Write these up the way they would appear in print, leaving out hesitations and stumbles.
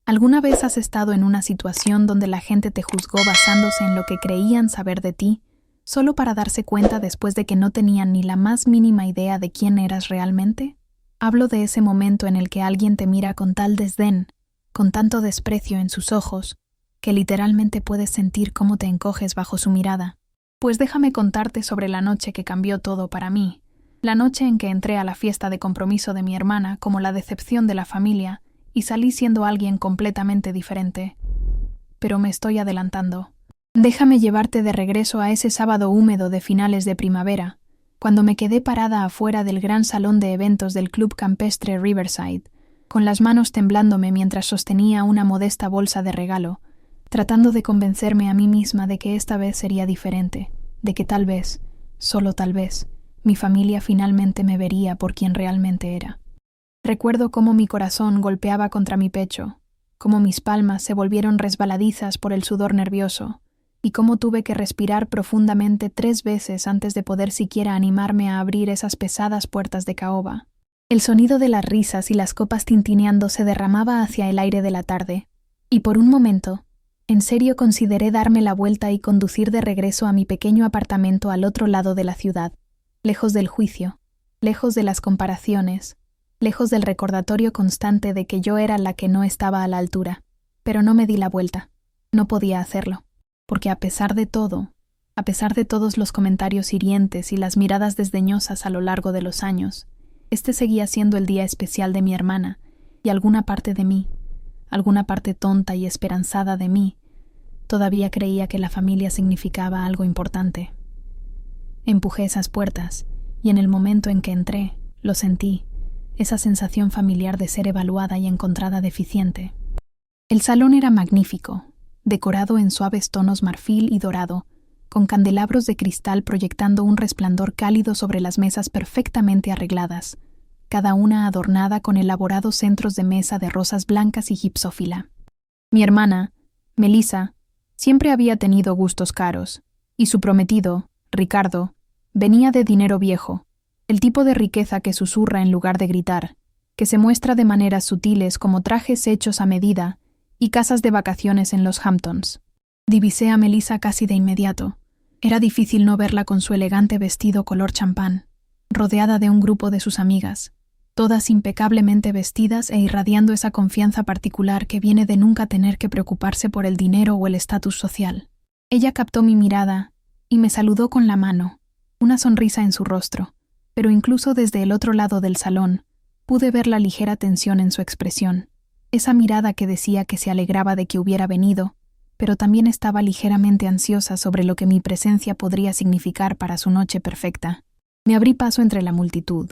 ¿Alguna vez has estado en una situación donde la gente te juzgó basándose en lo que creían saber de ti, solo para darse cuenta después de que no tenían ni la más mínima idea de quién eras realmente? Hablo de ese momento en el que alguien te mira con tal desdén, con tanto desprecio en sus ojos, que literalmente puedes sentir cómo te encoges bajo su mirada. Pues déjame contarte sobre la noche que cambió todo para mí, la noche en que entré a la fiesta de compromiso de mi hermana como la decepción de la familia y salí siendo alguien completamente diferente. Pero me estoy adelantando. Déjame llevarte de regreso a ese sábado húmedo de finales de primavera, cuando me quedé parada afuera del gran salón de eventos del Club Campestre Riverside, con las manos temblándome mientras sostenía una modesta bolsa de regalo, tratando de convencerme a mí misma de que esta vez sería diferente, de que tal vez, solo tal vez, mi familia finalmente me vería por quien realmente era. Recuerdo cómo mi corazón golpeaba contra mi pecho, cómo mis palmas se volvieron resbaladizas por el sudor nervioso, y cómo tuve que respirar profundamente 3 veces antes de poder siquiera animarme a abrir esas pesadas puertas de caoba. El sonido de las risas y las copas tintineando se derramaba hacia el aire de la tarde, y por un momento, en serio consideré darme la vuelta y conducir de regreso a mi pequeño apartamento al otro lado de la ciudad, lejos del juicio, lejos de las comparaciones, lejos del recordatorio constante de que yo era la que no estaba a la altura. Pero no me di la vuelta. No podía hacerlo. Porque a pesar de todo, a pesar de todos los comentarios hirientes y las miradas desdeñosas a lo largo de los años, este seguía siendo el día especial de mi hermana, y alguna parte de mí, alguna parte tonta y esperanzada de mí, todavía creía que la familia significaba algo importante. Empujé esas puertas, y en el momento en que entré, lo sentí, esa sensación familiar de ser evaluada y encontrada deficiente. El salón era magnífico, decorado en suaves tonos marfil y dorado, con candelabros de cristal proyectando un resplandor cálido sobre las mesas perfectamente arregladas, cada una adornada con elaborados centros de mesa de rosas blancas y gipsófila. Mi hermana, Melissa, siempre había tenido gustos caros, y su prometido, Ricardo, venía de dinero viejo, el tipo de riqueza que susurra en lugar de gritar, que se muestra de maneras sutiles como trajes hechos a medida y casas de vacaciones en los Hamptons. Divisé a Melissa casi de inmediato. Era difícil no verla con su elegante vestido color champán, rodeada de un grupo de sus amigas, todas impecablemente vestidas e irradiando esa confianza particular que viene de nunca tener que preocuparse por el dinero o el estatus social. Ella captó mi mirada y me saludó con la mano, una sonrisa en su rostro, pero incluso desde el otro lado del salón pude ver la ligera tensión en su expresión, esa mirada que decía que se alegraba de que hubiera venido, pero también estaba ligeramente ansiosa sobre lo que mi presencia podría significar para su noche perfecta. Me abrí paso entre la multitud,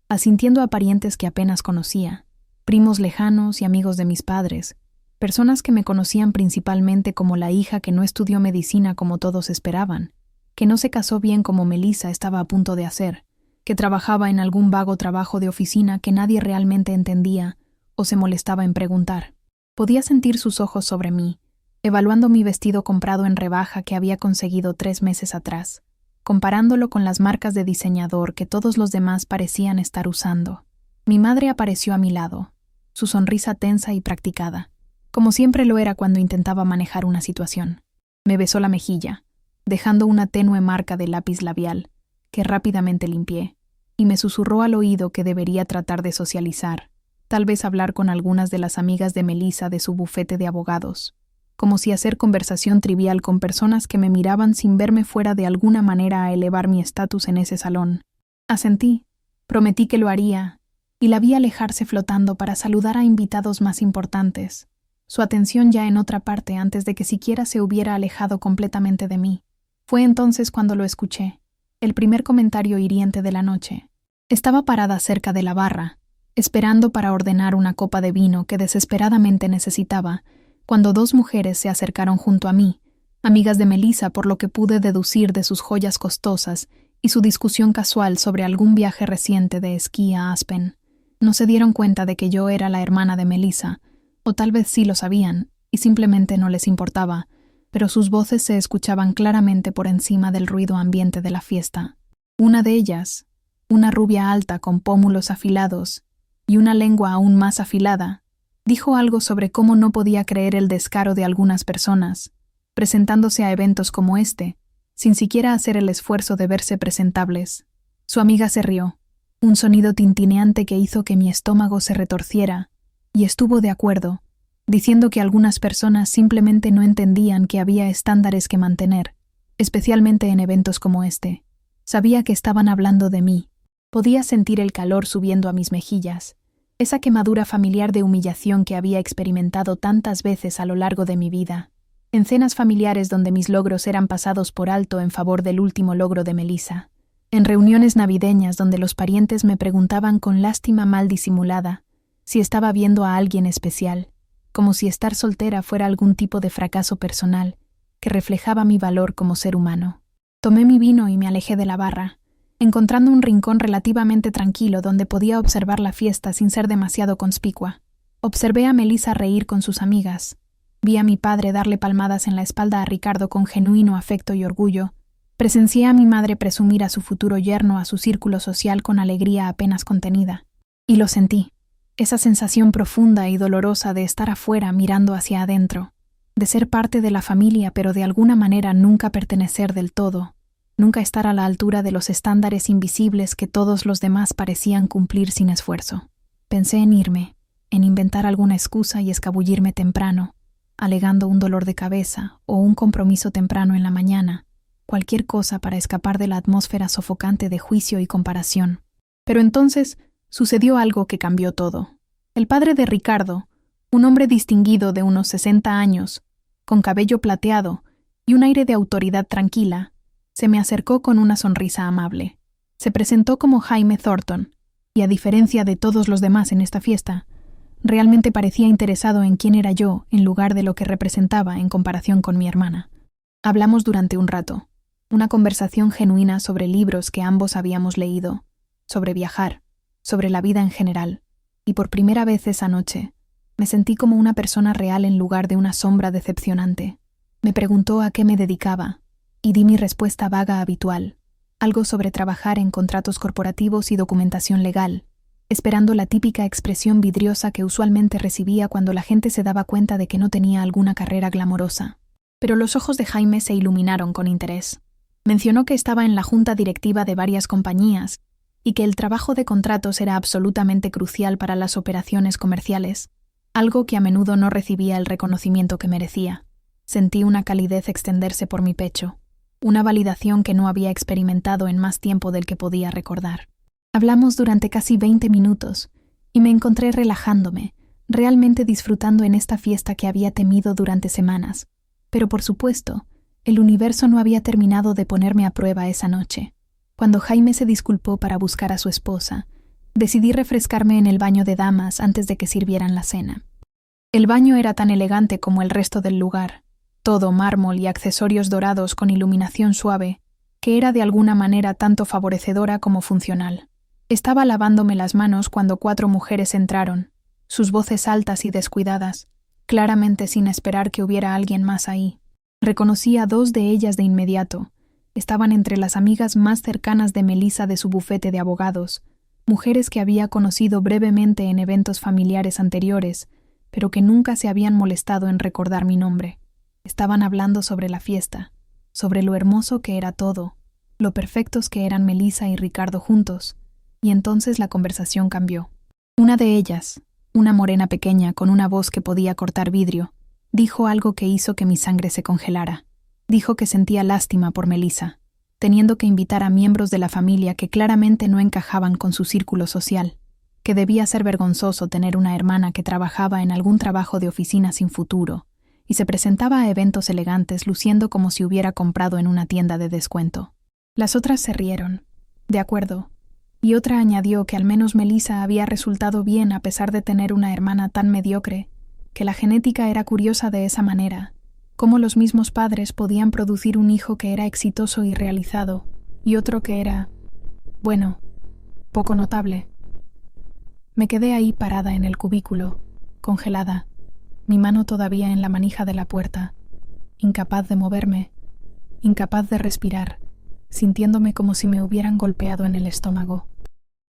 asintiendo a parientes que apenas conocía, primos lejanos y amigos de mis padres, personas que me conocían principalmente como la hija que no estudió medicina como todos esperaban, que no se casó bien como Melissa estaba a punto de hacer, que trabajaba en algún vago trabajo de oficina que nadie realmente entendía o se molestaba en preguntar. Podía sentir sus ojos sobre mí, evaluando mi vestido comprado en rebaja que había conseguido 3 meses atrás, comparándolo con las marcas de diseñador que todos los demás parecían estar usando. Mi madre apareció a mi lado, su sonrisa tensa y practicada, como siempre lo era cuando intentaba manejar una situación. Me besó la mejilla, dejando una tenue marca de lápiz labial, que rápidamente limpié, y me susurró al oído que debería tratar de socializar, tal vez hablar con algunas de las amigas de Melissa de su bufete de abogados, como si hacer conversación trivial con personas que me miraban sin verme fuera de alguna manera a elevar mi estatus en ese salón. Asentí, prometí que lo haría, y la vi alejarse flotando para saludar a invitados más importantes, su atención ya en otra parte antes de que siquiera se hubiera alejado completamente de mí. Fue entonces cuando lo escuché. El primer comentario hiriente de la noche. Estaba parada cerca de la barra, esperando para ordenar una copa de vino que desesperadamente necesitaba, cuando 2 mujeres se acercaron junto a mí, amigas de Melissa por lo que pude deducir de sus joyas costosas y su discusión casual sobre algún viaje reciente de esquí a Aspen. No se dieron cuenta de que yo era la hermana de Melissa, o tal vez sí lo sabían, y simplemente no les importaba, pero sus voces se escuchaban claramente por encima del ruido ambiente de la fiesta. Una de ellas, una rubia alta con pómulos afilados y una lengua aún más afilada, Dijo algo sobre cómo no podía creer el descaro de algunas personas, presentándose a eventos como este, sin siquiera hacer el esfuerzo de verse presentables. Su amiga se rió, un sonido tintineante que hizo que mi estómago se retorciera, y estuvo de acuerdo, diciendo que algunas personas simplemente no entendían que había estándares que mantener, especialmente en eventos como este. Sabía que estaban hablando de mí. Podía sentir el calor subiendo a mis mejillas, esa quemadura familiar de humillación que había experimentado tantas veces a lo largo de mi vida, en cenas familiares donde mis logros eran pasados por alto en favor del último logro de Melissa, en reuniones navideñas donde los parientes me preguntaban con lástima mal disimulada si estaba viendo a alguien especial, como si estar soltera fuera algún tipo de fracaso personal que reflejaba mi valor como ser humano. Tomé mi vino y me alejé de la barra, encontrando un rincón relativamente tranquilo donde podía observar la fiesta sin ser demasiado conspicua. Observé a Melissa reír con sus amigas. Vi a mi padre darle palmadas en la espalda a Ricardo con genuino afecto y orgullo. Presencié a mi madre presumir a su futuro yerno a su círculo social con alegría apenas contenida. Y lo sentí. Esa sensación profunda y dolorosa de estar afuera mirando hacia adentro, de ser parte de la familia pero de alguna manera nunca pertenecer del todo, nunca estar a la altura de los estándares invisibles que todos los demás parecían cumplir sin esfuerzo. Pensé en irme, en inventar alguna excusa y escabullirme temprano, alegando un dolor de cabeza o un compromiso temprano en la mañana, cualquier cosa para escapar de la atmósfera sofocante de juicio y comparación. Pero entonces sucedió algo que cambió todo. El padre de Ricardo, un hombre distinguido de unos 60 años, con cabello plateado y un aire de autoridad tranquila, se me acercó con una sonrisa amable. Se presentó como Jaime Thornton, y a diferencia de todos los demás en esta fiesta, realmente parecía interesado en quién era yo en lugar de lo que representaba en comparación con mi hermana. Hablamos durante un rato, una conversación genuina sobre libros que ambos habíamos leído, sobre viajar, sobre la vida en general, y por primera vez esa noche me sentí como una persona real en lugar de una sombra decepcionante. Me preguntó a qué me dedicaba, y di mi respuesta vaga habitual, algo sobre trabajar en contratos corporativos y documentación legal, esperando la típica expresión vidriosa que usualmente recibía cuando la gente se daba cuenta de que no tenía alguna carrera glamorosa. Pero los ojos de Jaime se iluminaron con interés. Mencionó que estaba en la junta directiva de varias compañías y que el trabajo de contratos era absolutamente crucial para las operaciones comerciales, algo que a menudo no recibía el reconocimiento que merecía. Sentí una calidez extenderse por mi pecho, una validación que no había experimentado en más tiempo del que podía recordar. Hablamos durante casi 20 minutos y me encontré relajándome, realmente disfrutando en esta fiesta que había temido durante semanas. Pero por supuesto, el universo no había terminado de ponerme a prueba esa noche. Cuando Jaime se disculpó para buscar a su esposa, decidí refrescarme en el baño de damas antes de que sirvieran la cena. El baño era tan elegante como el resto del lugar, todo mármol y accesorios dorados con iluminación suave, que era de alguna manera tanto favorecedora como funcional. Estaba lavándome las manos cuando 4 mujeres entraron, sus voces altas y descuidadas, claramente sin esperar que hubiera alguien más ahí. Reconocí a 2 de ellas de inmediato. Estaban entre las amigas más cercanas de Melissa de su bufete de abogados, mujeres que había conocido brevemente en eventos familiares anteriores, pero que nunca se habían molestado en recordar mi nombre. Estaban hablando sobre la fiesta, sobre lo hermoso que era todo, lo perfectos que eran Melissa y Ricardo juntos, y entonces la conversación cambió. Una de ellas, una morena pequeña con una voz que podía cortar vidrio, dijo algo que hizo que mi sangre se congelara. Dijo que sentía lástima por Melissa, teniendo que invitar a miembros de la familia que claramente no encajaban con su círculo social, que debía ser vergonzoso tener una hermana que trabajaba en algún trabajo de oficina sin futuro, y se presentaba a eventos elegantes luciendo como si hubiera comprado en una tienda de descuento. Las otras se rieron. De acuerdo. Y otra añadió que al menos Melissa había resultado bien a pesar de tener una hermana tan mediocre, que la genética era curiosa de esa manera, cómo los mismos padres podían producir un hijo que era exitoso y realizado, y otro que era, bueno, poco notable. Me quedé ahí parada en el cubículo, congelada, mi mano todavía en la manija de la puerta, incapaz de moverme, incapaz de respirar, sintiéndome como si me hubieran golpeado en el estómago.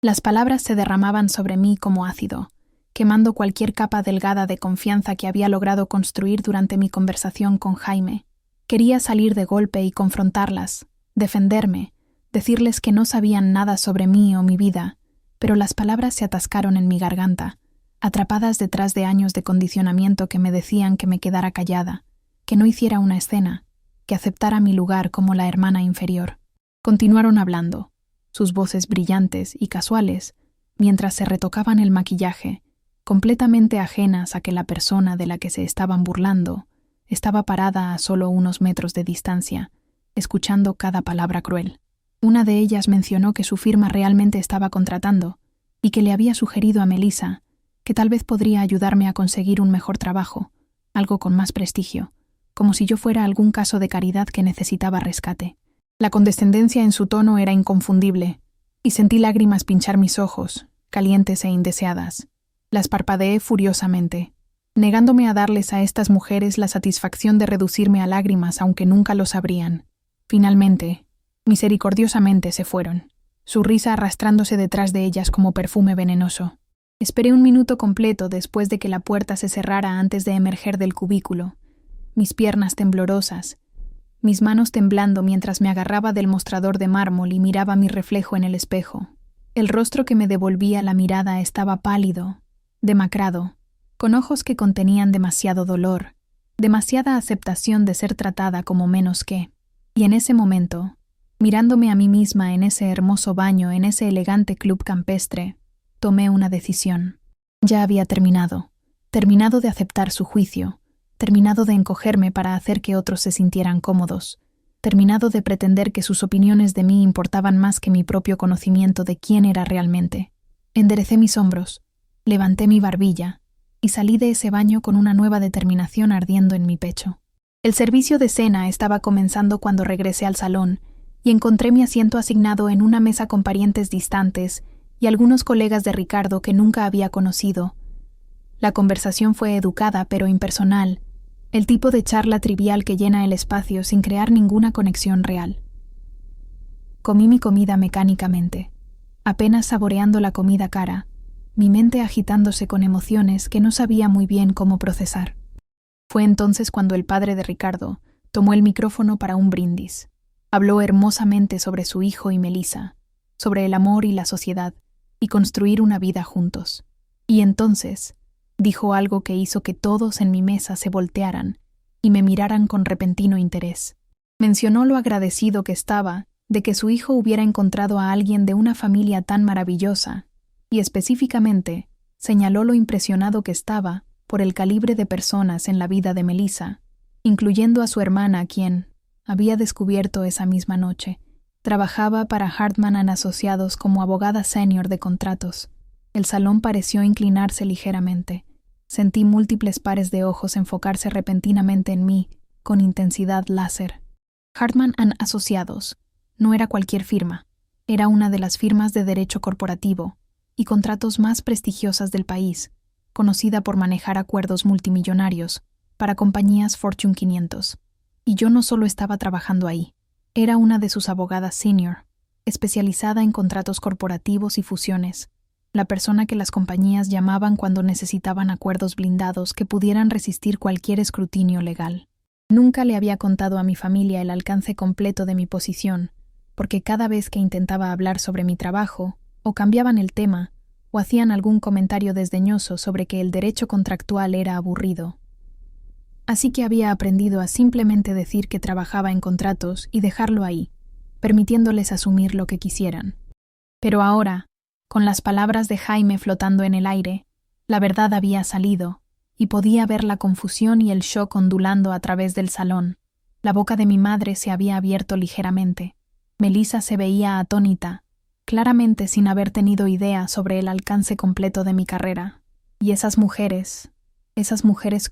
Las palabras se derramaban sobre mí como ácido, quemando cualquier capa delgada de confianza que había logrado construir durante mi conversación con Jaime. Quería salir de golpe y confrontarlas, defenderme, decirles que no sabían nada sobre mí o mi vida, pero las palabras se atascaron en mi garganta, atrapadas detrás de años de condicionamiento que me decían que me quedara callada, que no hiciera una escena, que aceptara mi lugar como la hermana inferior. Continuaron hablando, sus voces brillantes y casuales, mientras se retocaban el maquillaje, completamente ajenas a que la persona de la que se estaban burlando estaba parada a solo unos metros de distancia, escuchando cada palabra cruel. Una de ellas mencionó que su firma realmente estaba contratando y que le había sugerido a Melissa que tal vez podría ayudarme a conseguir un mejor trabajo, algo con más prestigio, como si yo fuera algún caso de caridad que necesitaba rescate. La condescendencia en su tono era inconfundible, y sentí lágrimas pinchar mis ojos, calientes e indeseadas. Las parpadeé furiosamente, negándome a darles a estas mujeres la satisfacción de reducirme a lágrimas aunque nunca lo sabrían. Finalmente, misericordiosamente se fueron, su risa arrastrándose detrás de ellas como perfume venenoso. Esperé un minuto completo después de que la puerta se cerrara antes de emerger del cubículo, mis piernas temblorosas, mis manos temblando mientras me agarraba del mostrador de mármol y miraba mi reflejo en el espejo. El rostro que me devolvía la mirada estaba pálido, demacrado, con ojos que contenían demasiado dolor, demasiada aceptación de ser tratada como menos que. Y en ese momento, mirándome a mí misma en ese hermoso baño, en ese elegante club campestre, tomé una decisión. Ya había terminado de aceptar su juicio, terminado de encogerme para hacer que otros se sintieran cómodos, terminado de pretender que sus opiniones de mí importaban más que mi propio conocimiento de quién era realmente. Enderecé mis hombros, levanté mi barbilla y salí de ese baño con una nueva determinación ardiendo en mi pecho. El servicio de cena estaba comenzando cuando regresé al salón y encontré mi asiento asignado en una mesa con parientes distantes y algunos colegas de Ricardo que nunca había conocido. La conversación fue educada pero impersonal, el tipo de charla trivial que llena el espacio sin crear ninguna conexión real. Comí mi comida mecánicamente, apenas saboreando la comida cara, mi mente agitándose con emociones que no sabía muy bien cómo procesar. Fue entonces cuando el padre de Ricardo tomó el micrófono para un brindis. Habló hermosamente sobre su hijo y Melissa, sobre el amor y la sociedad, y construir una vida juntos. Y entonces dijo algo que hizo que todos en mi mesa se voltearan y me miraran con repentino interés. Mencionó lo agradecido que estaba de que su hijo hubiera encontrado a alguien de una familia tan maravillosa, y específicamente señaló lo impresionado que estaba por el calibre de personas en la vida de Melissa, incluyendo a su hermana, quien, había descubierto esa misma noche, trabajaba para Hartman & Asociados como abogada senior de contratos. El salón pareció inclinarse ligeramente. Sentí múltiples pares de ojos enfocarse repentinamente en mí, con intensidad láser. Hartman & Asociados no era cualquier firma, era una de las firmas de derecho corporativo y contratos más prestigiosas del país, conocida por manejar acuerdos multimillonarios para compañías Fortune 500. Y yo no solo estaba trabajando ahí, era una de sus abogadas senior, especializada en contratos corporativos y fusiones, la persona que las compañías llamaban cuando necesitaban acuerdos blindados que pudieran resistir cualquier escrutinio legal. Nunca le había contado a mi familia el alcance completo de mi posición, porque cada vez que intentaba hablar sobre mi trabajo, o cambiaban el tema, o hacían algún comentario desdeñoso sobre que el derecho contractual era aburrido. Así que había aprendido a simplemente decir que trabajaba en contratos y dejarlo ahí, permitiéndoles asumir lo que quisieran. Pero ahora, con las palabras de Jaime flotando en el aire, la verdad había salido, y podía ver la confusión y el shock ondulando a través del salón. La boca de mi madre se había abierto ligeramente. Melissa se veía atónita, claramente sin haber tenido idea sobre el alcance completo de mi carrera. Y esas mujeres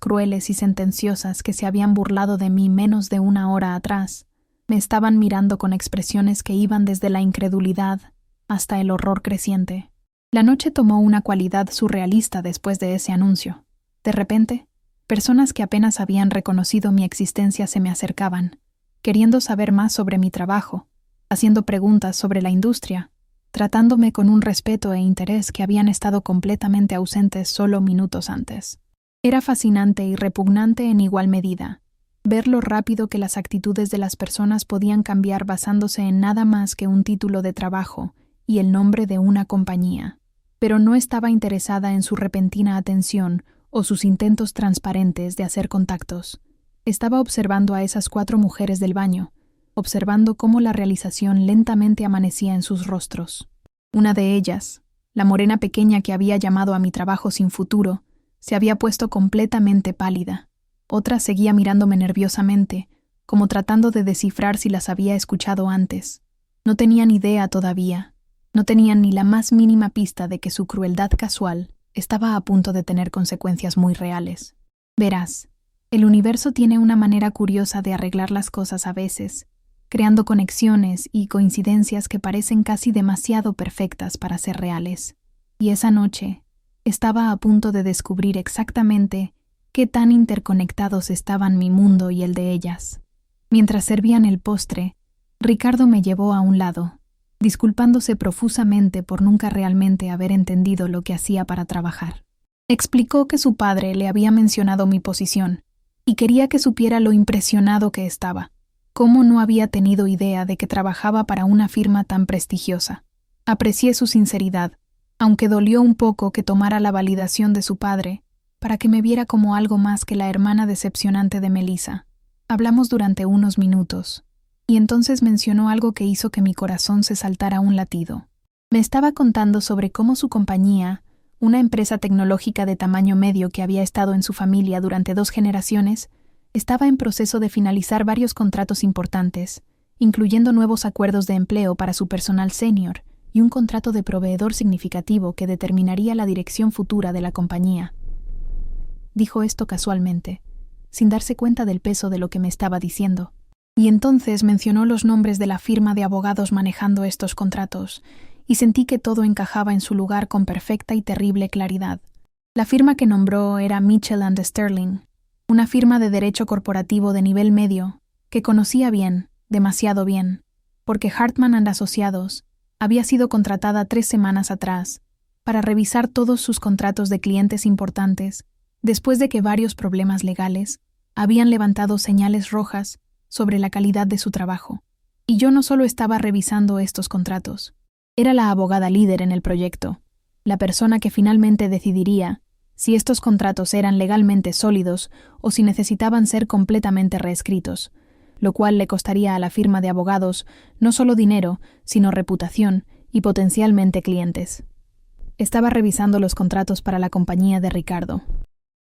crueles y sentenciosas que se habían burlado de mí menos de una hora atrás, me estaban mirando con expresiones que iban desde la incredulidad hasta el horror creciente. La noche tomó una cualidad surrealista después de ese anuncio. De repente, personas que apenas habían reconocido mi existencia se me acercaban, queriendo saber más sobre mi trabajo, haciendo preguntas sobre la industria, tratándome con un respeto e interés que habían estado completamente ausentes solo minutos antes. Era fascinante y repugnante en igual medida, ver lo rápido que las actitudes de las personas podían cambiar basándose en nada más que un título de trabajo y el nombre de una compañía. Pero no estaba interesada en su repentina atención o sus intentos transparentes de hacer contactos. Estaba observando a esas 4 mujeres del baño, observando cómo la realización lentamente amanecía en sus rostros. Una de ellas, la morena pequeña que había llamado a mi trabajo sin futuro, se había puesto completamente pálida. Otra seguía mirándome nerviosamente, como tratando de descifrar si las había escuchado antes. No tenían idea todavía, no tenían ni la más mínima pista de que su crueldad casual estaba a punto de tener consecuencias muy reales. Verás, el universo tiene una manera curiosa de arreglar las cosas a veces, creando conexiones y coincidencias que parecen casi demasiado perfectas para ser reales. Y esa noche estaba a punto de descubrir exactamente qué tan interconectados estaban mi mundo y el de ellas. Mientras servían el postre, Ricardo me llevó a un lado, disculpándose profusamente por nunca realmente haber entendido lo que hacía para trabajar. Explicó que su padre le había mencionado mi posición y quería que supiera lo impresionado que estaba. Cómo no había tenido idea de que trabajaba para una firma tan prestigiosa. Aprecié su sinceridad, aunque dolió un poco que tomara la validación de su padre para que me viera como algo más que la hermana decepcionante de Melissa. Hablamos durante unos minutos, y entonces mencionó algo que hizo que mi corazón se saltara un latido. Me estaba contando sobre cómo su compañía, una empresa tecnológica de tamaño medio que había estado en su familia durante 2 generaciones, estaba en proceso de finalizar varios contratos importantes, incluyendo nuevos acuerdos de empleo para su personal senior y un contrato de proveedor significativo que determinaría la dirección futura de la compañía. Dijo esto casualmente, sin darse cuenta del peso de lo que me estaba diciendo. Y entonces mencionó los nombres de la firma de abogados manejando estos contratos, y sentí que todo encajaba en su lugar con perfecta y terrible claridad. La firma que nombró era Mitchell & Sterling, una firma de derecho corporativo de nivel medio, que conocía bien, demasiado bien, porque Hartman & Asociados había sido contratada 3 semanas atrás para revisar todos sus contratos de clientes importantes después de que varios problemas legales habían levantado señales rojas sobre la calidad de su trabajo. Y yo no solo estaba revisando estos contratos, era la abogada líder en el proyecto, la persona que finalmente decidiría si estos contratos eran legalmente sólidos o si necesitaban ser completamente reescritos, lo cual le costaría a la firma de abogados no solo dinero, sino reputación y potencialmente clientes. Estaba revisando los contratos para la compañía de Ricardo.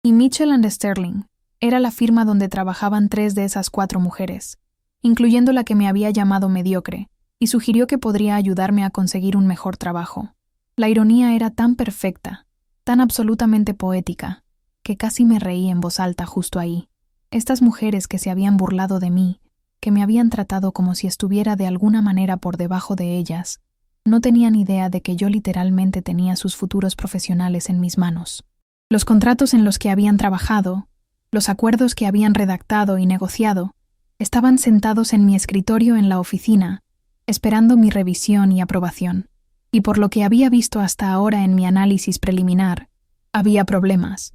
Y Mitchell & Sterling era la firma donde trabajaban 3 de esas 4 mujeres, incluyendo la que me había llamado mediocre, y sugirió que podría ayudarme a conseguir un mejor trabajo. La ironía era tan perfecta, tan absolutamente poética, que casi me reí en voz alta justo ahí. Estas mujeres que se habían burlado de mí, que me habían tratado como si estuviera de alguna manera por debajo de ellas, no tenían idea de que yo literalmente tenía sus futuros profesionales en mis manos. Los contratos en los que habían trabajado, los acuerdos que habían redactado y negociado, estaban sentados en mi escritorio en la oficina, esperando mi revisión y aprobación. Y por lo que había visto hasta ahora en mi análisis preliminar, había problemas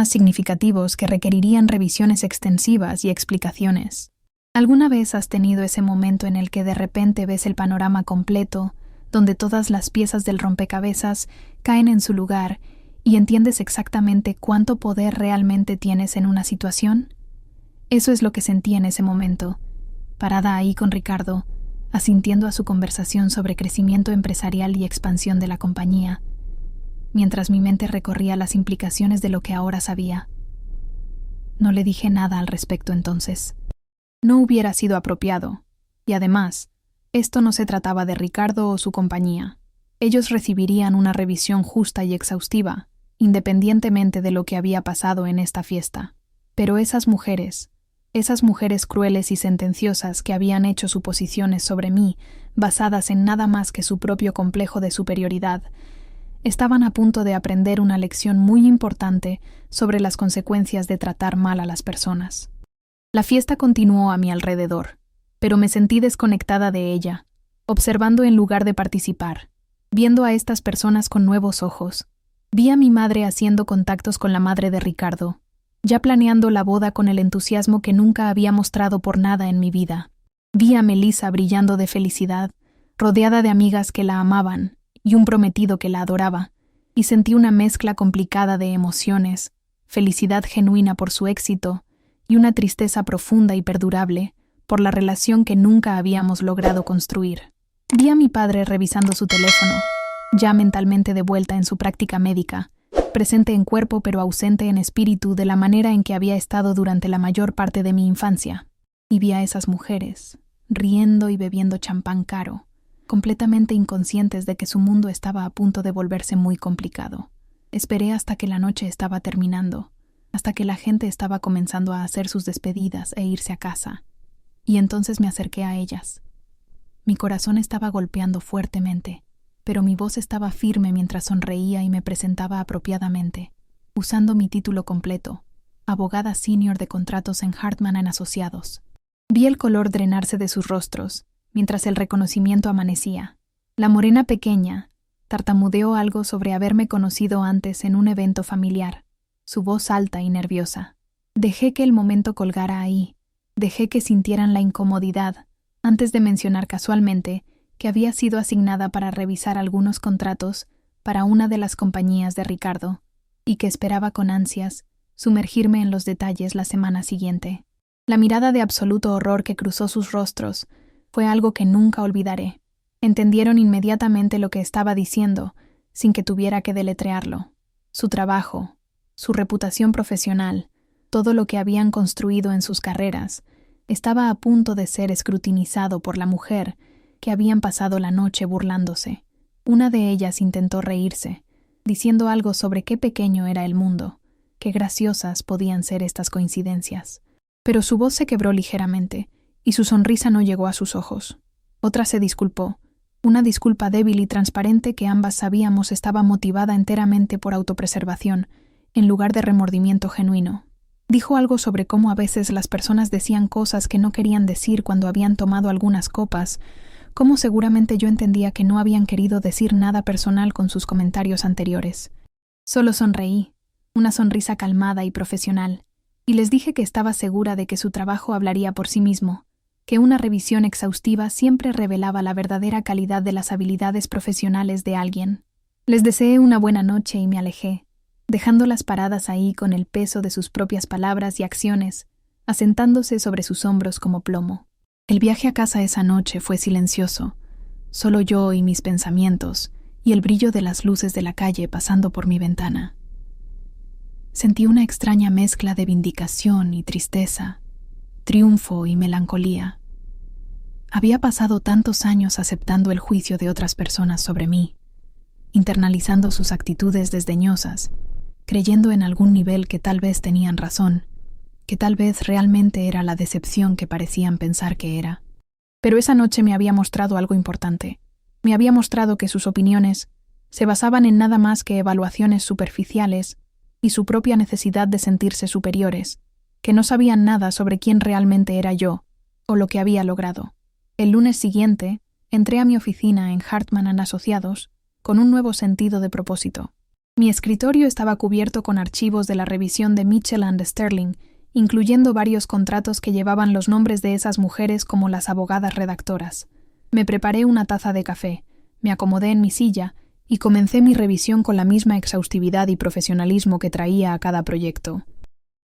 significativos que requerirían revisiones extensivas y explicaciones. ¿Alguna vez has tenido ese momento en el que de repente ves el panorama completo, donde todas las piezas del rompecabezas caen en su lugar y entiendes exactamente cuánto poder realmente tienes en una situación? Eso es lo que sentí en ese momento, parada ahí con Ricardo, asintiendo a su conversación sobre crecimiento empresarial y expansión de la compañía, mientras mi mente recorría las implicaciones de lo que ahora sabía. No le dije nada al respecto entonces. No hubiera sido apropiado, y además, esto no se trataba de Ricardo o su compañía. Ellos recibirían una revisión justa y exhaustiva, independientemente de lo que había pasado en esta fiesta. Pero esas mujeres crueles y sentenciosas que habían hecho suposiciones sobre mí, basadas en nada más que su propio complejo de superioridad, estaban a punto de aprender una lección muy importante sobre las consecuencias de tratar mal a las personas. La fiesta continuó a mi alrededor, pero me sentí desconectada de ella, observando en lugar de participar, viendo a estas personas con nuevos ojos. Vi a mi madre haciendo contactos con la madre de Ricardo, ya planeando la boda con el entusiasmo que nunca había mostrado por nada en mi vida. Vi a Melissa brillando de felicidad, rodeada de amigas que la amaban y un prometido que la adoraba, y sentí una mezcla complicada de emociones, felicidad genuina por su éxito y una tristeza profunda y perdurable por la relación que nunca habíamos logrado construir. Vi a mi padre revisando su teléfono, ya mentalmente de vuelta en su práctica médica, presente en cuerpo pero ausente en espíritu de la manera en que había estado durante la mayor parte de mi infancia. Y vi a esas mujeres, riendo y bebiendo champán caro, completamente inconscientes de que su mundo estaba a punto de volverse muy complicado. Esperé hasta que la noche estaba terminando, hasta que la gente estaba comenzando a hacer sus despedidas e irse a casa, y entonces me acerqué a ellas. Mi corazón estaba golpeando fuertemente, pero mi voz estaba firme mientras sonreía y me presentaba apropiadamente, usando mi título completo, abogada senior de contratos en Hartman & Asociados. Vi el color drenarse de sus rostros, mientras el reconocimiento amanecía. La morena pequeña tartamudeó algo sobre haberme conocido antes en un evento familiar, su voz alta y nerviosa. Dejé que el momento colgara ahí, dejé que sintieran la incomodidad, antes de mencionar casualmente que había sido asignada para revisar algunos contratos para una de las compañías de Ricardo, y que esperaba con ansias sumergirme en los detalles la semana siguiente. La mirada de absoluto horror que cruzó sus rostros fue algo que nunca olvidaré. Entendieron inmediatamente lo que estaba diciendo, sin que tuviera que deletrearlo. Su trabajo, su reputación profesional, todo lo que habían construido en sus carreras, estaba a punto de ser escrutinizado por la mujer que habían pasado la noche burlándose. Una de ellas intentó reírse, diciendo algo sobre qué pequeño era el mundo, qué graciosas podían ser estas coincidencias. Pero su voz se quebró ligeramente, y su sonrisa no llegó a sus ojos. Otra se disculpó, una disculpa débil y transparente que ambas sabíamos estaba motivada enteramente por autopreservación, en lugar de remordimiento genuino. Dijo algo sobre cómo a veces las personas decían cosas que no querían decir cuando habían tomado algunas copas, cómo seguramente yo entendía que no habían querido decir nada personal con sus comentarios anteriores. Solo sonreí, una sonrisa calmada y profesional, y les dije que estaba segura de que su trabajo hablaría por sí mismo, que una revisión exhaustiva siempre revelaba la verdadera calidad de las habilidades profesionales de alguien. Les deseé una buena noche y me alejé, dejándolas paradas ahí con el peso de sus propias palabras y acciones, asentándose sobre sus hombros como plomo. El viaje a casa esa noche fue silencioso, solo yo y mis pensamientos, y el brillo de las luces de la calle pasando por mi ventana. Sentí una extraña mezcla de vindicación y tristeza, triunfo y melancolía. Había pasado tantos años aceptando el juicio de otras personas sobre mí, internalizando sus actitudes desdeñosas, creyendo en algún nivel que tal vez tenían razón, que tal vez realmente era la decepción que parecían pensar que era. Pero esa noche me había mostrado algo importante. Me había mostrado que sus opiniones se basaban en nada más que evaluaciones superficiales y su propia necesidad de sentirse superiores, que no sabían nada sobre quién realmente era yo o lo que había logrado. El lunes siguiente, entré a mi oficina en Hartman & Asociados con un nuevo sentido de propósito. Mi escritorio estaba cubierto con archivos de la revisión de Mitchell & Sterling, incluyendo varios contratos que llevaban los nombres de esas mujeres como las abogadas redactoras. Me preparé una taza de café, me acomodé en mi silla y comencé mi revisión con la misma exhaustividad y profesionalismo que traía a cada proyecto.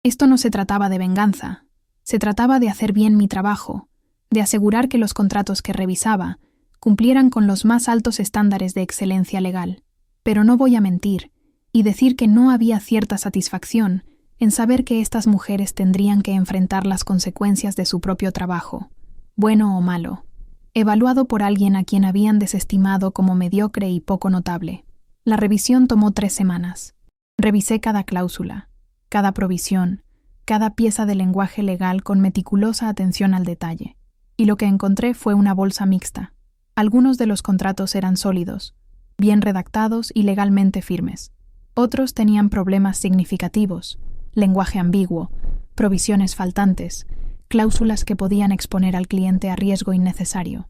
Esto no se trataba de venganza, se trataba de hacer bien mi trabajo, de asegurar que los contratos que revisaba cumplieran con los más altos estándares de excelencia legal. Pero no voy a mentir y decir que no había cierta satisfacción en saber que estas mujeres tendrían que enfrentar las consecuencias de su propio trabajo, bueno o malo, evaluado por alguien a quien habían desestimado como mediocre y poco notable. La revisión tomó 3 semanas. Revisé cada cláusula, cada provisión, cada pieza de lenguaje legal con meticulosa atención al detalle, y lo que encontré fue una bolsa mixta. Algunos de los contratos eran sólidos, bien redactados y legalmente firmes. Otros tenían problemas significativos, lenguaje ambiguo, provisiones faltantes, cláusulas que podían exponer al cliente a riesgo innecesario.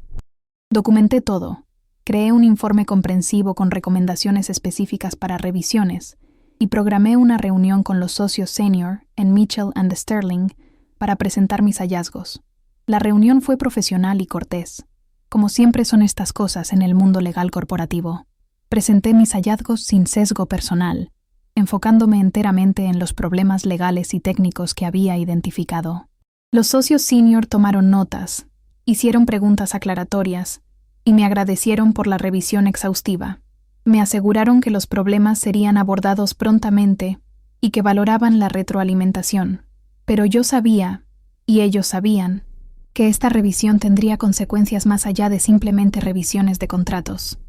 Documenté todo. Creé un informe comprensivo con recomendaciones específicas para revisiones y programé una reunión con los socios senior en Mitchell & Sterling para presentar mis hallazgos. La reunión fue profesional y cortés, como siempre son estas cosas en el mundo legal corporativo. Presenté mis hallazgos sin sesgo personal, enfocándome enteramente en los problemas legales y técnicos que había identificado. Los socios senior tomaron notas, hicieron preguntas aclaratorias y me agradecieron por la revisión exhaustiva. Me aseguraron que los problemas serían abordados prontamente y que valoraban la retroalimentación. Pero yo sabía, y ellos sabían, que esta revisión tendría consecuencias más allá de simplemente revisiones de contratos.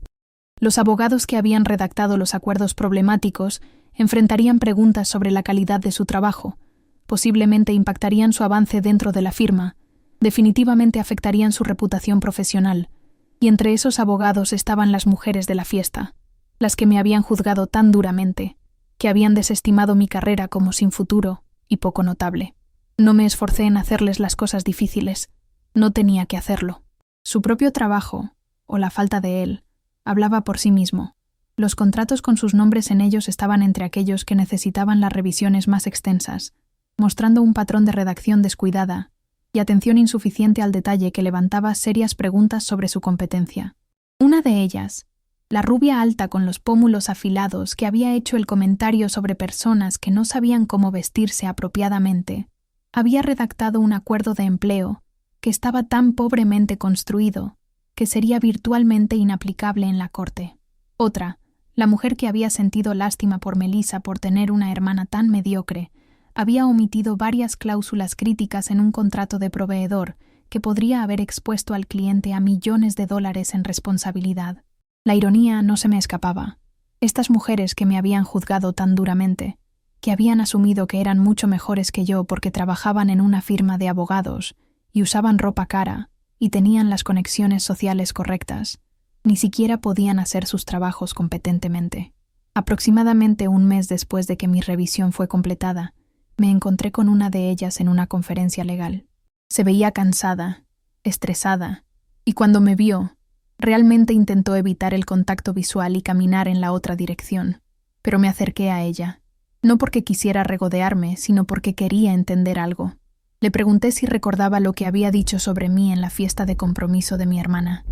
Los abogados que habían redactado los acuerdos problemáticos enfrentarían preguntas sobre la calidad de su trabajo, posiblemente impactarían su avance dentro de la firma, definitivamente afectarían su reputación profesional, y entre esos abogados estaban las mujeres de la fiesta, las que me habían juzgado tan duramente, que habían desestimado mi carrera como sin futuro y poco notable. No me esforcé en hacerles las cosas difíciles, no tenía que hacerlo. Su propio trabajo, o la falta de él, hablaba por sí mismo. Los contratos con sus nombres en ellos estaban entre aquellos que necesitaban las revisiones más extensas, mostrando un patrón de redacción descuidada y atención insuficiente al detalle que levantaba serias preguntas sobre su competencia. Una de ellas, la rubia alta con los pómulos afilados que había hecho el comentario sobre personas que no sabían cómo vestirse apropiadamente, había redactado un acuerdo de empleo que estaba tan pobremente construido que sería virtualmente inaplicable en la corte. Otra, la mujer que había sentido lástima por Melissa por tener una hermana tan mediocre, había omitido varias cláusulas críticas en un contrato de proveedor que podría haber expuesto al cliente a millones de dólares en responsabilidad. La ironía no se me escapaba. Estas mujeres que me habían juzgado tan duramente, que habían asumido que eran mucho mejores que yo porque trabajaban en una firma de abogados y usaban ropa cara y tenían las conexiones sociales correctas, ni siquiera podían hacer sus trabajos competentemente. Aproximadamente un mes después de que mi revisión fue completada, me encontré con una de ellas en una conferencia legal. Se veía cansada, estresada, y cuando me vio, realmente intentó evitar el contacto visual y caminar en la otra dirección, pero me acerqué a ella, no porque quisiera regodearme, sino porque quería entender algo. Le pregunté si recordaba lo que había dicho sobre mí en la fiesta de compromiso de mi hermana.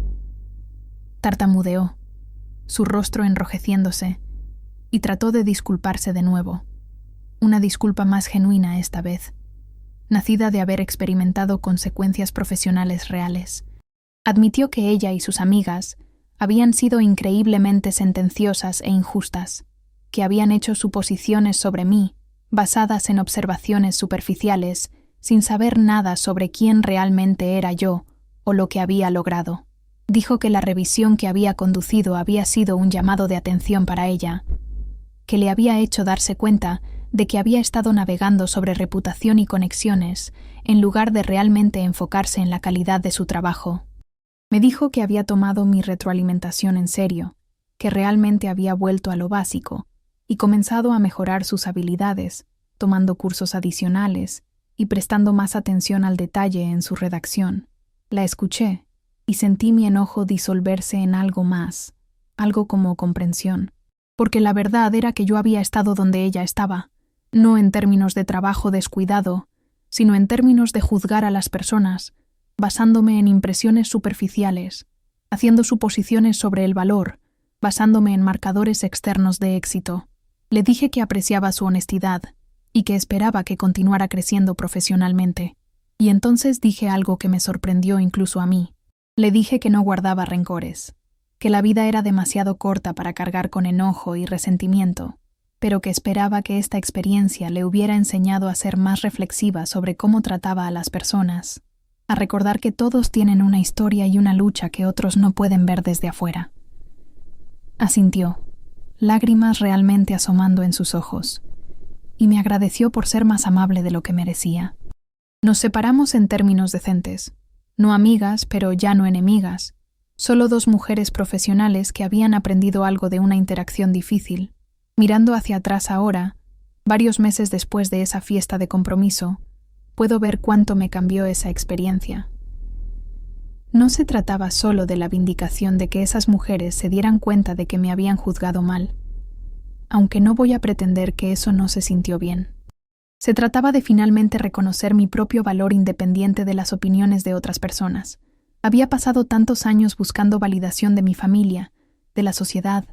Tartamudeó, su rostro enrojeciéndose, y trató de disculparse de nuevo. Una disculpa más genuina esta vez, nacida de haber experimentado consecuencias profesionales reales. Admitió que ella y sus amigas habían sido increíblemente sentenciosas e injustas, que habían hecho suposiciones sobre mí, basadas en observaciones superficiales, sin saber nada sobre quién realmente era yo o lo que había logrado. Dijo que la revisión que había conducido había sido un llamado de atención para ella, que le había hecho darse cuenta de que había estado navegando sobre reputación y conexiones, en lugar de realmente enfocarse en la calidad de su trabajo. Me dijo que había tomado mi retroalimentación en serio, que realmente había vuelto a lo básico y comenzado a mejorar sus habilidades, tomando cursos adicionales y prestando más atención al detalle en su redacción. La escuché y sentí mi enojo disolverse en algo más, algo como comprensión, porque la verdad era que yo había estado donde ella estaba, no en términos de trabajo descuidado, sino en términos de juzgar a las personas, basándome en impresiones superficiales, haciendo suposiciones sobre el valor, basándome en marcadores externos de éxito. Le dije que apreciaba su honestidad y que esperaba que continuara creciendo profesionalmente. Y entonces dije algo que me sorprendió incluso a mí. Le dije que no guardaba rencores, que la vida era demasiado corta para cargar con enojo y resentimiento, pero que esperaba que esta experiencia le hubiera enseñado a ser más reflexiva sobre cómo trataba a las personas, a recordar que todos tienen una historia y una lucha que otros no pueden ver desde afuera. Asintió, lágrimas realmente asomando en sus ojos, y me agradeció por ser más amable de lo que merecía. Nos separamos en términos decentes, no amigas, pero ya no enemigas, solo dos mujeres profesionales que habían aprendido algo de una interacción difícil. Mirando hacia atrás ahora, varios meses después de esa fiesta de compromiso, puedo ver cuánto me cambió esa experiencia. No se trataba solo de la vindicación de que esas mujeres se dieran cuenta de que me habían juzgado mal, aunque no voy a pretender que eso no se sintió bien. Se trataba de finalmente reconocer mi propio valor independiente de las opiniones de otras personas. Había pasado tantos años buscando validación de mi familia, de la sociedad,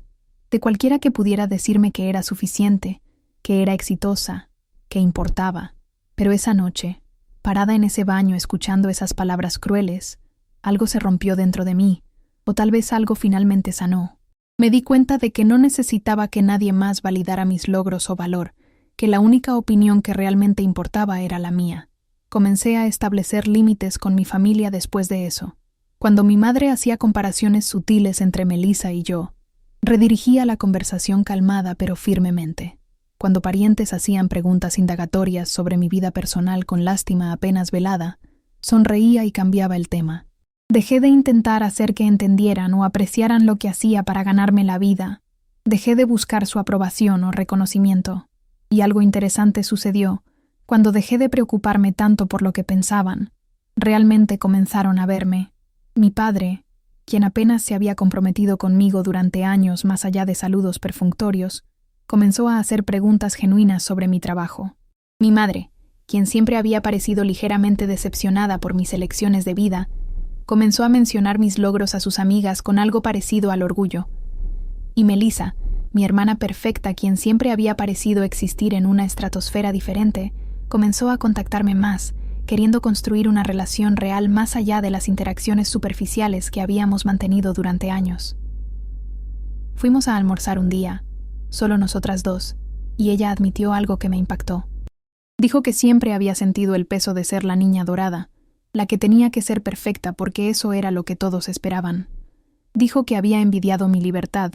de cualquiera que pudiera decirme que era suficiente, que era exitosa, que importaba. Pero esa noche, parada en ese baño escuchando esas palabras crueles, algo se rompió dentro de mí, o tal vez algo finalmente sanó. Me di cuenta de que no necesitaba que nadie más validara mis logros o valor, que la única opinión que realmente importaba era la mía. Comencé a establecer límites con mi familia después de eso. Cuando mi madre hacía comparaciones sutiles entre Melissa y yo, redirigía la conversación calmada pero firmemente. Cuando parientes hacían preguntas indagatorias sobre mi vida personal con lástima apenas velada, sonreía y cambiaba el tema. Dejé de intentar hacer que entendieran o apreciaran lo que hacía para ganarme la vida. Dejé de buscar su aprobación o reconocimiento. Y algo interesante sucedió. Cuando dejé de preocuparme tanto por lo que pensaban, realmente comenzaron a verme. Mi padre, quien apenas se había comprometido conmigo durante años más allá de saludos perfunctorios, comenzó a hacer preguntas genuinas sobre mi trabajo. Mi madre, quien siempre había parecido ligeramente decepcionada por mis elecciones de vida, comenzó a mencionar mis logros a sus amigas con algo parecido al orgullo. Y Melissa, mi hermana perfecta, quien siempre había parecido existir en una estratosfera diferente, comenzó a contactarme más, queriendo construir una relación real más allá de las interacciones superficiales que habíamos mantenido durante años. Fuimos a almorzar un día, solo nosotras dos, y ella admitió algo que me impactó. Dijo que siempre había sentido el peso de ser la niña dorada, la que tenía que ser perfecta porque eso era lo que todos esperaban. Dijo que había envidiado mi libertad,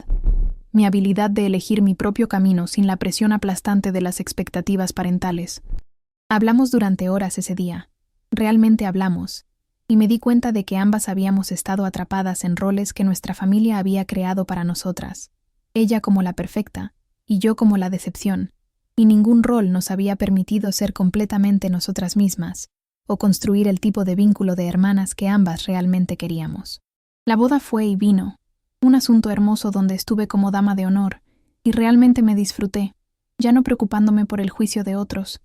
mi habilidad de elegir mi propio camino sin la presión aplastante de las expectativas parentales. Hablamos durante horas ese día. Realmente hablamos, y me di cuenta de que ambas habíamos estado atrapadas en roles que nuestra familia había creado para nosotras. Ella como la perfecta, y yo como la decepción, y ningún rol nos había permitido ser completamente nosotras mismas, o construir el tipo de vínculo de hermanas que ambas realmente queríamos. La boda fue y vino, un asunto hermoso donde estuve como dama de honor, y realmente me disfruté, ya no preocupándome por el juicio de otros,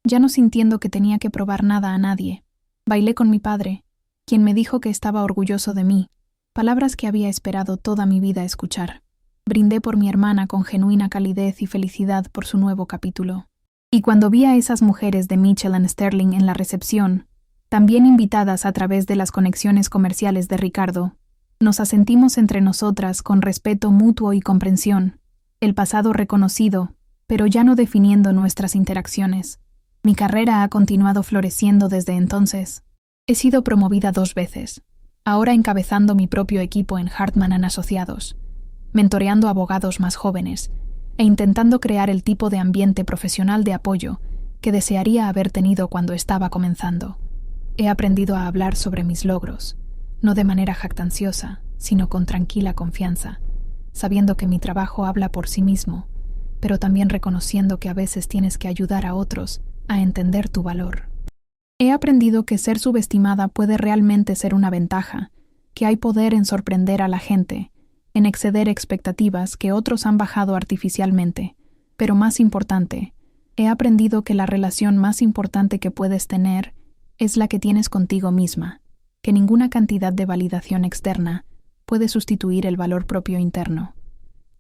ya no sintiendo que tenía que probar nada a nadie. Bailé con mi padre, quien me dijo que estaba orgulloso de mí, palabras que había esperado toda mi vida escuchar. Brindé por mi hermana con genuina calidez y felicidad por su nuevo capítulo. Y cuando vi a esas mujeres de Mitchell & Sterling en la recepción, también invitadas a través de las conexiones comerciales de Ricardo, nos asentimos entre nosotras con respeto mutuo y comprensión, el pasado reconocido, pero ya no definiendo nuestras interacciones. Mi carrera ha continuado floreciendo desde entonces. He sido promovida 2 veces, ahora encabezando mi propio equipo en Hartman & Asociados, mentoreando abogados más jóvenes, e intentando crear el tipo de ambiente profesional de apoyo que desearía haber tenido cuando estaba comenzando. He aprendido a hablar sobre mis logros, no de manera jactanciosa, sino con tranquila confianza, sabiendo que mi trabajo habla por sí mismo, pero también reconociendo que a veces tienes que ayudar a otros a entender tu valor. He aprendido que ser subestimada puede realmente ser una ventaja, que hay poder en sorprender a la gente, en exceder expectativas que otros han bajado artificialmente, pero más importante, he aprendido que la relación más importante que puedes tener es la que tienes contigo misma, que ninguna cantidad de validación externa puede sustituir el valor propio interno,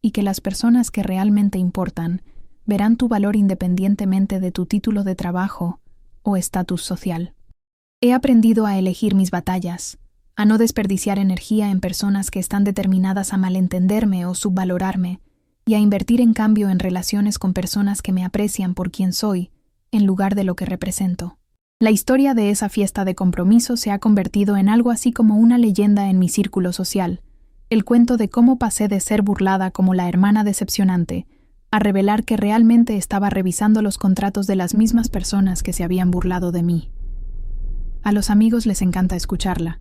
y que las personas que realmente importan verán tu valor independientemente de tu título de trabajo o estatus social. He aprendido a elegir mis batallas, a no desperdiciar energía en personas que están determinadas a malentenderme o subvalorarme, y a invertir en cambio en relaciones con personas que me aprecian por quien soy, en lugar de lo que represento. La historia de esa fiesta de compromiso se ha convertido en algo así como una leyenda en mi círculo social, el cuento de cómo pasé de ser burlada como la hermana decepcionante, a revelar que realmente estaba revisando los contratos de las mismas personas que se habían burlado de mí. A los amigos les encanta escucharla,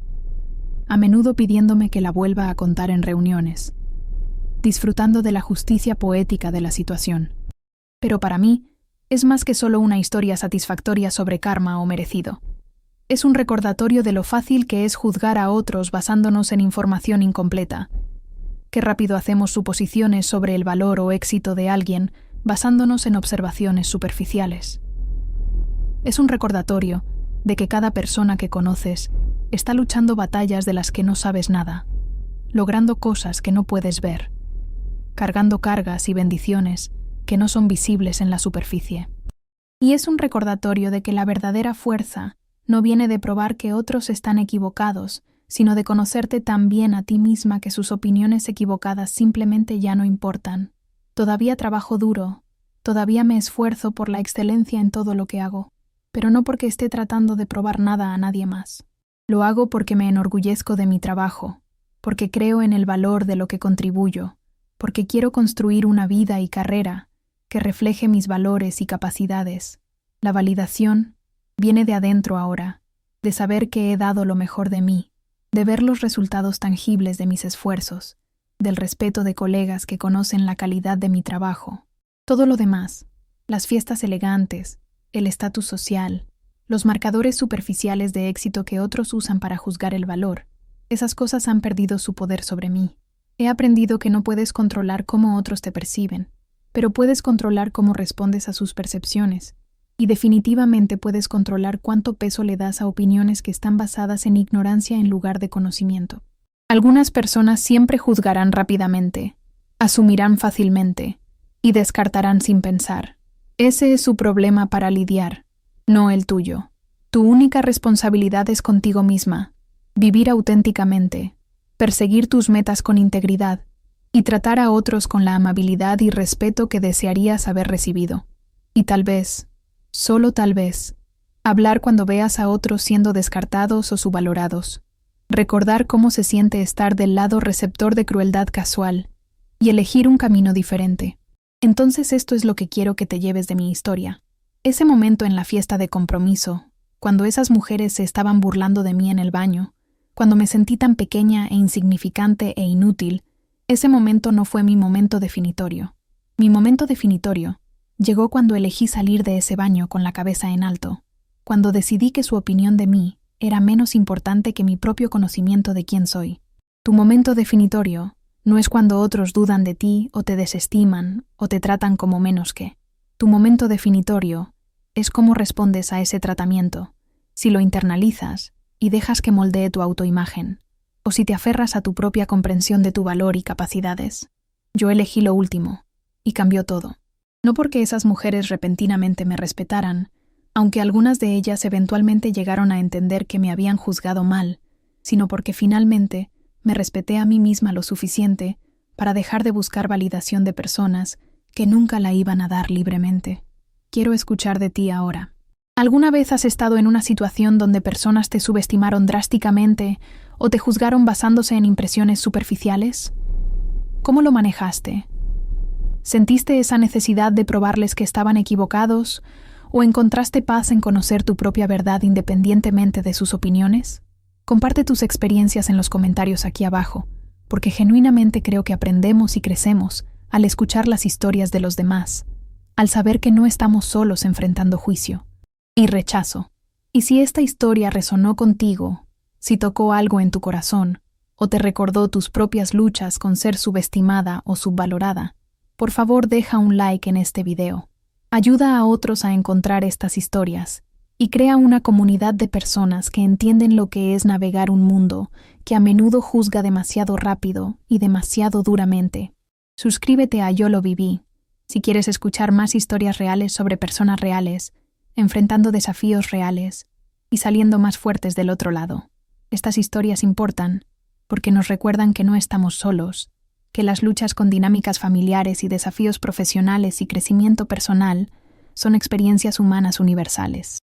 a menudo pidiéndome que la vuelva a contar en reuniones, disfrutando de la justicia poética de la situación. Pero para mí, es más que solo una historia satisfactoria sobre karma o merecido. Es un recordatorio de lo fácil que es juzgar a otros basándonos en información incompleta. Qué rápido hacemos suposiciones sobre el valor o éxito de alguien basándonos en observaciones superficiales. Es un recordatorio de que cada persona que conoces está luchando batallas de las que no sabes nada, logrando cosas que no puedes ver, cargando cargas y bendiciones que no son visibles en la superficie. Y es un recordatorio de que la verdadera fuerza no viene de probar que otros están equivocados, sino de conocerte tan bien a ti misma que sus opiniones equivocadas simplemente ya no importan. Todavía trabajo duro, todavía me esfuerzo por la excelencia en todo lo que hago, pero no porque esté tratando de probar nada a nadie más. Lo hago porque me enorgullezco de mi trabajo, porque creo en el valor de lo que contribuyo, porque quiero construir una vida y carrera que refleje mis valores y capacidades. La validación viene de adentro ahora, de saber que he dado lo mejor de mí, de ver los resultados tangibles de mis esfuerzos, del respeto de colegas que conocen la calidad de mi trabajo. Todo lo demás, las fiestas elegantes, el estatus social, los marcadores superficiales de éxito que otros usan para juzgar el valor, esas cosas han perdido su poder sobre mí. He aprendido que no puedes controlar cómo otros te perciben, pero puedes controlar cómo respondes a sus percepciones, y definitivamente puedes controlar cuánto peso le das a opiniones que están basadas en ignorancia en lugar de conocimiento. Algunas personas siempre juzgarán rápidamente, asumirán fácilmente y descartarán sin pensar. Ese es su problema para lidiar, no el tuyo. Tu única responsabilidad es contigo misma, vivir auténticamente, perseguir tus metas con integridad y tratar a otros con la amabilidad y respeto que desearías haber recibido. Y tal vez, solo tal vez, hablar cuando veas a otros siendo descartados o subvalorados. Recordar cómo se siente estar del lado receptor de crueldad casual y elegir un camino diferente. Entonces esto es lo que quiero que te lleves de mi historia. Ese momento en la fiesta de compromiso, cuando esas mujeres se estaban burlando de mí en el baño, cuando me sentí tan pequeña e insignificante e inútil, ese momento no fue mi momento definitorio. Mi momento definitorio llegó cuando elegí salir de ese baño con la cabeza en alto, cuando decidí que su opinión de mí era menos importante que mi propio conocimiento de quién soy. Tu momento definitorio no es cuando otros dudan de ti o te desestiman o te tratan como menos que. Tu momento definitorio es cómo respondes a ese tratamiento, si lo internalizas y dejas que moldee tu autoimagen, o si te aferras a tu propia comprensión de tu valor y capacidades. Yo elegí lo último, y cambió todo. No porque esas mujeres repentinamente me respetaran, aunque algunas de ellas eventualmente llegaron a entender que me habían juzgado mal, sino porque finalmente me respeté a mí misma lo suficiente para dejar de buscar validación de personas que nunca la iban a dar libremente. Quiero escuchar de ti ahora. ¿Alguna vez has estado en una situación donde personas te subestimaron drásticamente o te juzgaron basándose en impresiones superficiales? ¿Cómo lo manejaste? ¿Sentiste esa necesidad de probarles que estaban equivocados o encontraste paz en conocer tu propia verdad independientemente de sus opiniones? Comparte tus experiencias en los comentarios aquí abajo, porque genuinamente creo que aprendemos y crecemos al escuchar las historias de los demás, al saber que no estamos solos enfrentando juicio y rechazo. Y si esta historia resonó contigo, si tocó algo en tu corazón, o te recordó tus propias luchas con ser subestimada o subvalorada, por favor deja un like en este video. Ayuda a otros a encontrar estas historias y crea una comunidad de personas que entienden lo que es navegar un mundo que a menudo juzga demasiado rápido y demasiado duramente. Suscríbete a Yo lo viví si quieres escuchar más historias reales sobre personas reales, enfrentando desafíos reales y saliendo más fuertes del otro lado. Estas historias importan porque nos recuerdan que no estamos solos, que las luchas con dinámicas familiares y desafíos profesionales y crecimiento personal son experiencias humanas universales.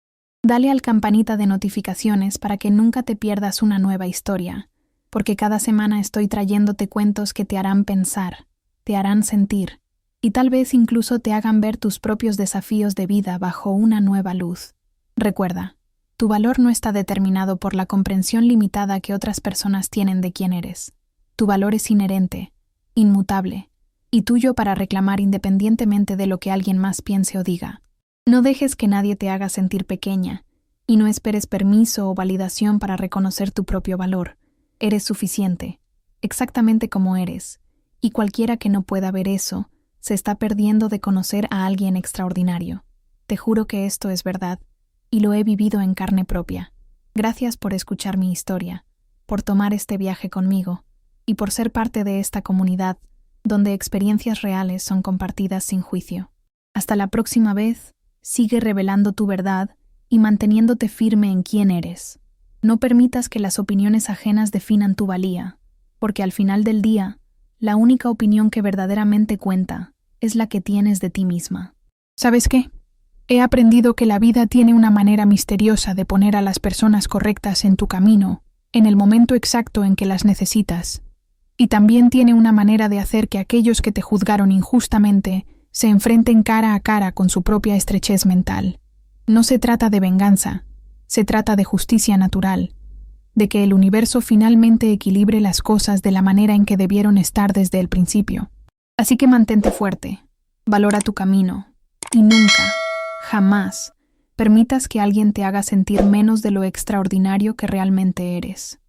Dale al campanita de notificaciones para que nunca te pierdas una nueva historia, porque cada semana estoy trayéndote cuentos que te harán pensar, te harán sentir, y tal vez incluso te hagan ver tus propios desafíos de vida bajo una nueva luz. Recuerda, tu valor no está determinado por la comprensión limitada que otras personas tienen de quién eres. Tu valor es inherente, inmutable, y tuyo para reclamar independientemente de lo que alguien más piense o diga. No dejes que nadie te haga sentir pequeña, Y no esperes permiso o validación para reconocer tu propio valor. Eres suficiente, exactamente como eres, y cualquiera que no pueda ver eso, se está perdiendo de conocer a alguien extraordinario. Te juro que esto es verdad, y lo he vivido en carne propia. Gracias por escuchar mi historia, por tomar este viaje conmigo, y por ser parte de esta comunidad, donde experiencias reales son compartidas sin juicio. Hasta la próxima vez, sigue revelando tu verdad y manteniéndote firme en quién eres. No permitas que las opiniones ajenas definan tu valía, porque al final del día, la única opinión que verdaderamente cuenta es la que tienes de ti misma. ¿Sabes qué? He aprendido que la vida tiene una manera misteriosa de poner a las personas correctas en tu camino, en el momento exacto en que las necesitas. Y también tiene una manera de hacer que aquellos que te juzgaron injustamente se enfrenten cara a cara con su propia estrechez mental. No se trata de venganza, se trata de justicia natural, de que el universo finalmente equilibre las cosas de la manera en que debieron estar desde el principio. Así que mantente fuerte, valora tu camino, y nunca, jamás, permitas que alguien te haga sentir menos de lo extraordinario que realmente eres.